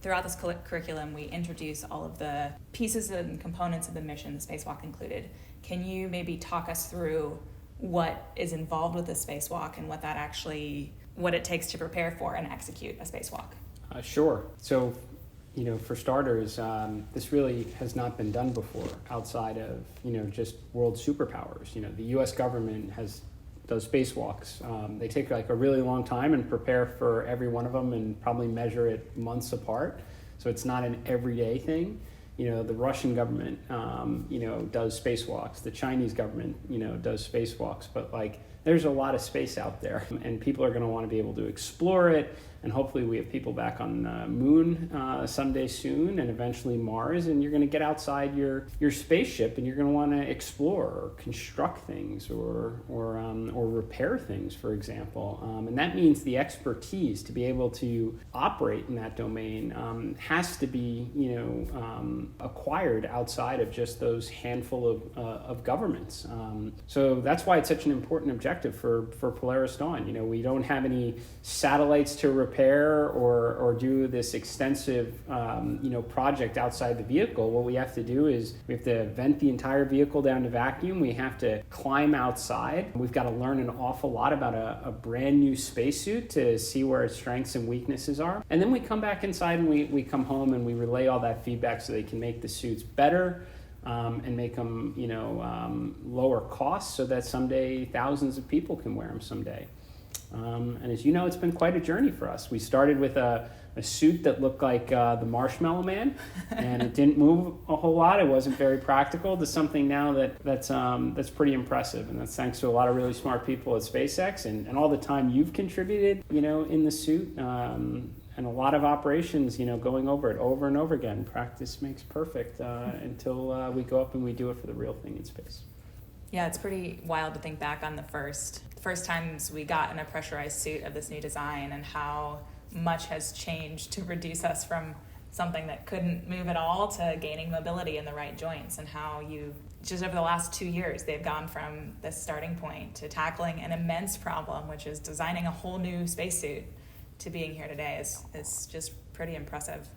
throughout this curriculum, we introduce all of the pieces and components of the mission, the spacewalk included. Can you maybe talk us through what is involved with the spacewalk and what it takes to prepare for and execute a spacewalk? Sure. So, for starters, this really has not been done before outside of, just world superpowers. The U.S. government does spacewalks. They take like a really long time and prepare for every one of them and probably measure it months apart. So it's not an everyday thing. The Russian government, does spacewalks. The Chinese government, does spacewalks. But there's a lot of space out there, and people are going to want to be able to explore it. And hopefully we have people back on the moon someday soon, and eventually Mars. And you're going to get outside your spaceship, and you're going to want to explore or construct things or repair things, for example. And that means the expertise to be able to operate in that domain has to be acquired outside of just those handful of governments. So that's why it's such an important objective for Polaris Dawn. We don't have any satellites to repair or do this extensive project outside the vehicle. What we have to do is we have to vent the entire vehicle down to vacuum. We have to climb outside. We've got to learn an awful lot about a brand new spacesuit to see where its strengths and weaknesses are. And then we come back inside and we come home and we relay all that feedback so they can make the suits better and make them lower cost so that someday thousands of people can wear them someday. And as you know, it's been quite a journey for us. We started with a suit that looked like the Marshmallow Man, and it didn't move a whole lot. It wasn't very practical, to something now that's pretty impressive. And that's thanks to a lot of really smart people at SpaceX and all the time you've contributed, in the suit, and a lot of operations, going over it over and over again. Practice makes perfect until we go up and we do it for the real thing in space. Yeah, it's pretty wild to think back on the first times we got in a pressurized suit of this new design and how much has changed to reduce us from something that couldn't move at all to gaining mobility in the right joints, and how just over the last 2 years, they've gone from this starting point to tackling an immense problem, which is designing a whole new spacesuit, to being here today is just pretty impressive.